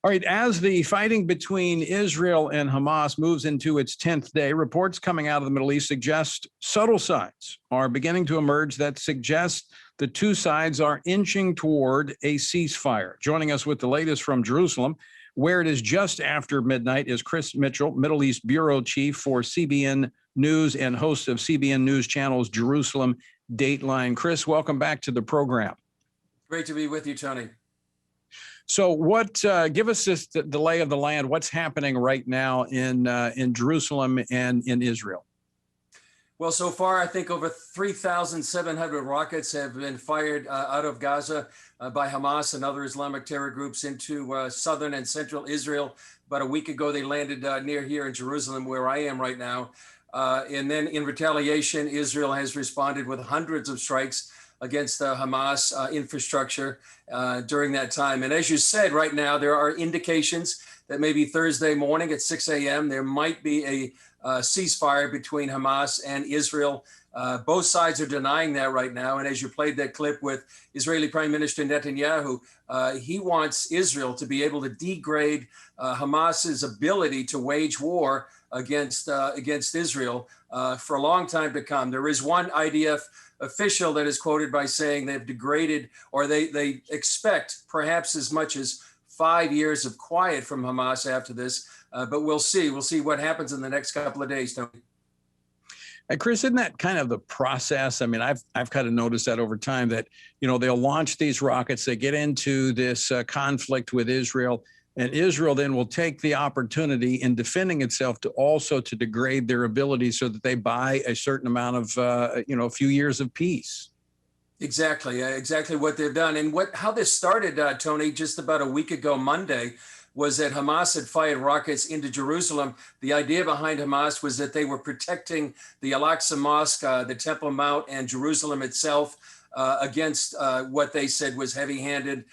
All right, as the fighting between Israel and Hamas moves into its 10th day, reports coming out of the Middle East suggest subtle signs are beginning to emerge that suggest the two sides are inching toward a ceasefire. Joining us with the latest from Jerusalem, where it is just after midnight, is Chris Mitchell, Middle East Bureau Chief for CBN News and host of CBN News Channel's Jerusalem Dateline. Chris, welcome back to the program. Great to be with you, Tony. So give us the lay of the land. What's happening right now in Jerusalem and in Israel? Well, so far, I think over 3,700 rockets have been fired out of Gaza by Hamas and other Islamic terror groups into southern and central Israel. About a week ago, they landed near here in Jerusalem, where I am right now. And then in retaliation, Israel has responded with hundreds of strikes against the Hamas infrastructure during that time. And as you said, right now, there are indications that maybe Thursday morning at 6 a.m., there might be a ceasefire between Hamas and Israel. Both sides are denying that right now. And as you played that clip with Israeli Prime Minister Netanyahu, he wants Israel to be able to degrade Hamas's ability to wage war against Israel for a long time to come. There is one IDF official that is quoted by saying they've degraded, or they expect perhaps as much as 5 years of quiet from Hamas after this. But we'll see. We'll see what happens in the next couple of days, Tony. And Chris, isn't that kind of the process? I mean, I've kind of noticed that over time that, they'll launch these rockets, they get into this conflict with Israel, and Israel then will take the opportunity in defending itself to degrade their ability so that they buy a certain amount of, a few years of peace. Exactly what they've done. And how this started, Tony, just about a week ago Monday, was that Hamas had fired rockets into Jerusalem. The idea behind Hamas was that they were protecting the Al-Aqsa Mosque, the Temple Mount, and Jerusalem itself against what they said was heavy-handed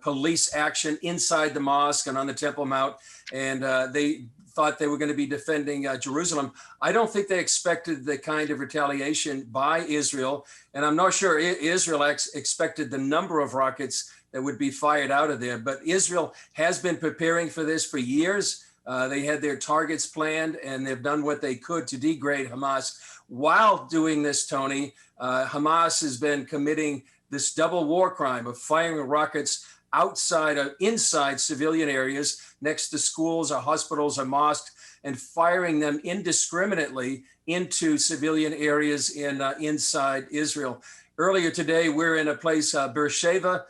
police action inside the mosque and on the Temple Mount. And they thought they were going to be defending Jerusalem. I don't think they expected the kind of retaliation by Israel. And I'm not sure Israel expected the number of rockets that would be fired out of there. But Israel has been preparing for this for years. They had their targets planned, and they've done what they could to degrade Hamas. While doing this, Tony, Hamas has been committing this double war crime of firing rockets inside civilian areas next to schools or hospitals or mosques, and firing them indiscriminately into civilian areas inside Israel. Earlier today, we're in a place, Beersheba.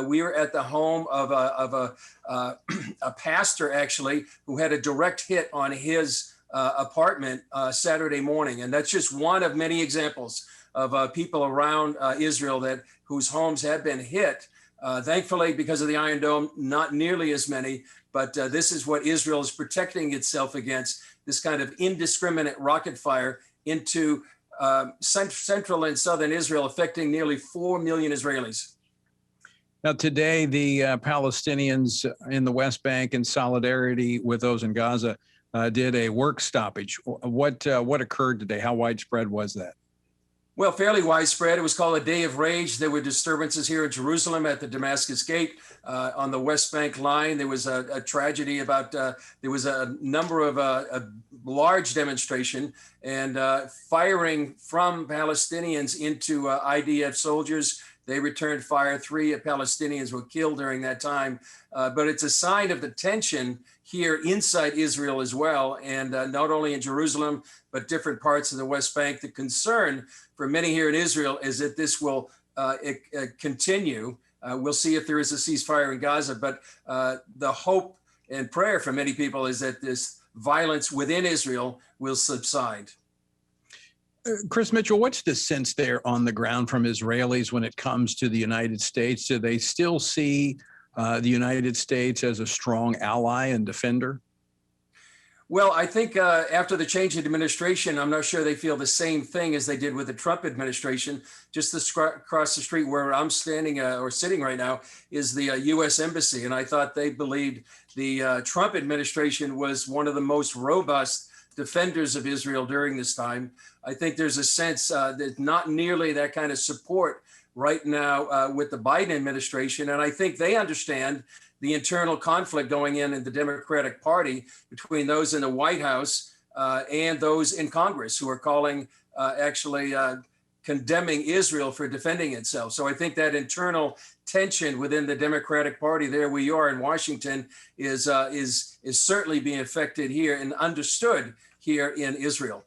We were at the home of a pastor, actually, who had a direct hit on his apartment Saturday morning. And that's just one of many examples of people around Israel whose homes have been hit. Thankfully, because of the Iron Dome, not nearly as many. But this is what Israel is protecting itself against, this kind of indiscriminate rocket fire into central and southern Israel, affecting nearly 4 million Israelis. Now, today, the Palestinians in the West Bank, in solidarity with those in Gaza, did a work stoppage. What occurred today? How widespread was that? Well, fairly widespread. It was called a day of rage. There were disturbances here in Jerusalem at the Damascus Gate on the West Bank line. There was a tragedy about, there was a number of a large demonstration and firing from Palestinians into IDF soldiers. They returned fire. 3 Palestinians were killed during that time. But it's a sign of the tension here inside Israel as well. And not only in Jerusalem, but different parts of the West Bank. The concern for many here in Israel is that this will continue. We'll see if there is a ceasefire in Gaza. But the hope and prayer for many people is that this violence within Israel will subside. Chris Mitchell, what's the sense there on the ground from Israelis when it comes to the United States? Do they still see the United States as a strong ally and defender? Well, I think after the change in administration, I'm not sure they feel the same thing as they did with the Trump administration. Just across the street where I'm standing or sitting right now is the U.S. Embassy. And I thought they believed the Trump administration was one of the most robust defenders of Israel during this time. I think there's a sense that not nearly that kind of support right now with the Biden administration. And I think they understand the internal conflict going in the Democratic Party between those in the White House and those in Congress who are calling condemning Israel for defending itself. So I think that internal tension within the Democratic Party, there we are in Washington, is certainly being affected here and understood here in Israel.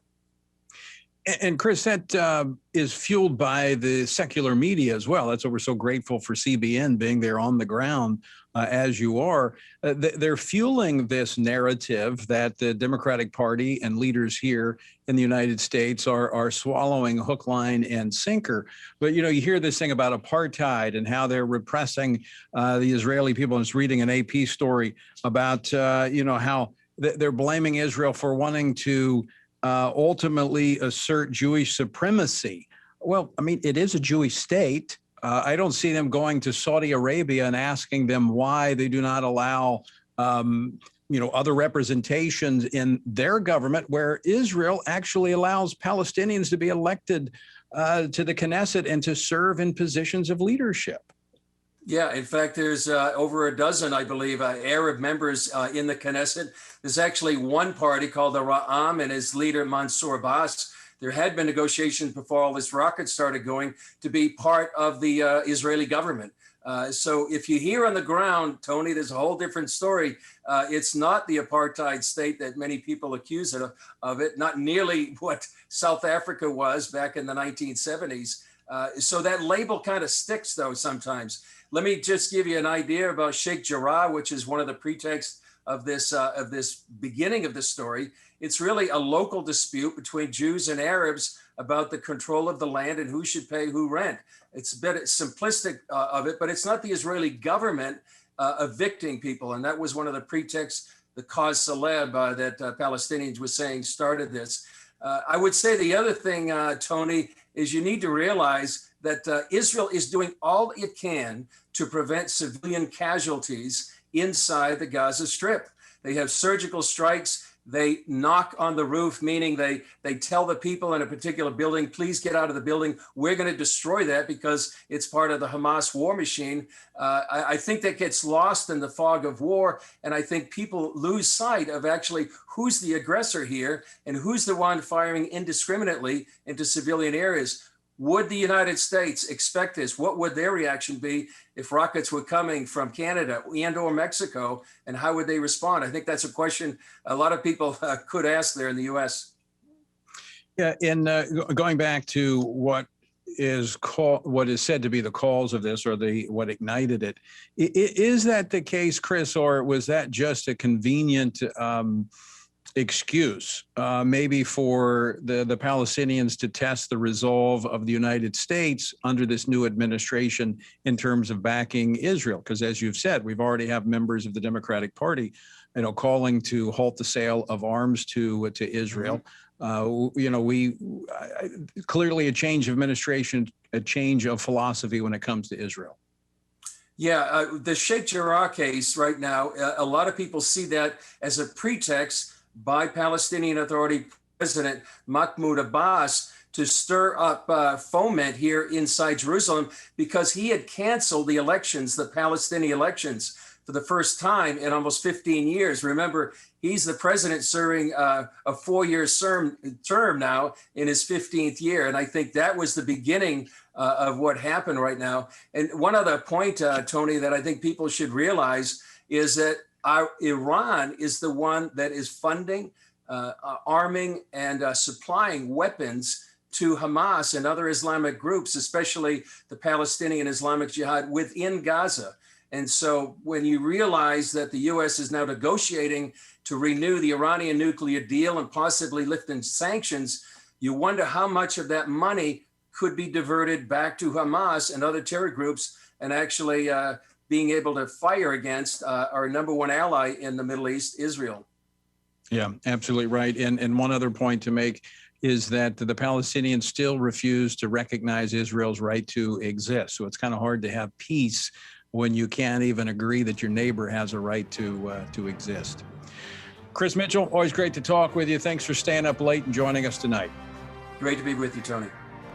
And Chris, that is fueled by the secular media as well. That's why we're so grateful for CBN being there on the ground as you are. They're fueling this narrative that the Democratic Party and leaders here in the United States are swallowing hook, line, and sinker. But, you hear this thing about apartheid and how they're repressing the Israeli people. I was reading an AP story about, how they're blaming Israel for wanting to ultimately assert Jewish supremacy. Well, I mean, it is a Jewish state. I don't see them going to Saudi Arabia and asking them why they do not allow, other representations in their government, where Israel actually allows Palestinians to be elected to the Knesset and to serve in positions of leadership. Yeah, in fact, there's over a dozen, I believe, Arab members in the Knesset. There's actually one party called the Ra'am and his leader, Mansour Abbas. There had been negotiations before all this rocket started going to be part of the Israeli government. So if you hear on the ground, Tony, there's a whole different story. It's not the apartheid state that many people accuse it of it, not nearly what South Africa was back in the 1970s. So that label kind of sticks, though, sometimes. Let me just give you an idea about Sheikh Jarrah, which is one of the pretexts of this beginning of this story. It's really a local dispute between Jews and Arabs about the control of the land and who should pay who rent. It's a bit simplistic of it, but it's not the Israeli government evicting people. And that was one of the pretexts, the cause célèbre that Palestinians were saying started this. I would say the other thing, Tony, is you need to realize that Israel is doing all it can to prevent civilian casualties inside the Gaza Strip. They have surgical strikes. They knock on the roof, meaning they tell the people in a particular building, please get out of the building. We're going to destroy that because it's part of the Hamas war machine. I think that gets lost in the fog of war. And I think people lose sight of actually who's the aggressor here and who's the one firing indiscriminately into civilian areas. Would the United States expect this? What would their reaction be if rockets were coming from Canada and or Mexico, and how would they respond? I think that's a question a lot of people could ask there in the U.S. Yeah, and going back to what is said to be the cause of this, or what ignited it, is that the case, Chris, or was that just a convenient excuse maybe for the Palestinians to test the resolve of the United States under this new administration in terms of backing Israel? Because as you've said, we've already have members of the Democratic Party, calling to halt the sale of arms to Israel. Clearly a change of administration, a change of philosophy when it comes to Israel. Yeah, the Sheikh Jarrah case right now, a lot of people see that as a pretext by Palestinian Authority President Mahmoud Abbas to stir up foment here inside Jerusalem, because he had canceled the elections, the Palestinian elections, for the first time in almost 15 years. Remember, he's the president serving a 4-year term now in his 15th year. And I think that was the beginning of what happened right now. And one other point, Tony, that I think people should realize is that Iran is the one that is funding, arming, and supplying weapons to Hamas and other Islamic groups, especially the Palestinian Islamic Jihad within Gaza. And so when you realize that the U.S. is now negotiating to renew the Iranian nuclear deal and possibly lifting sanctions, you wonder how much of that money could be diverted back to Hamas and other terror groups, and actually being able to fire against our number one ally in the Middle East, Israel. Yeah, absolutely right. And one other point to make is that the Palestinians still refuse to recognize Israel's right to exist. So it's kind of hard to have peace when you can't even agree that your neighbor has a right to exist. Chris Mitchell, always great to talk with you. Thanks for staying up late and joining us tonight. Great to be with you, Tony.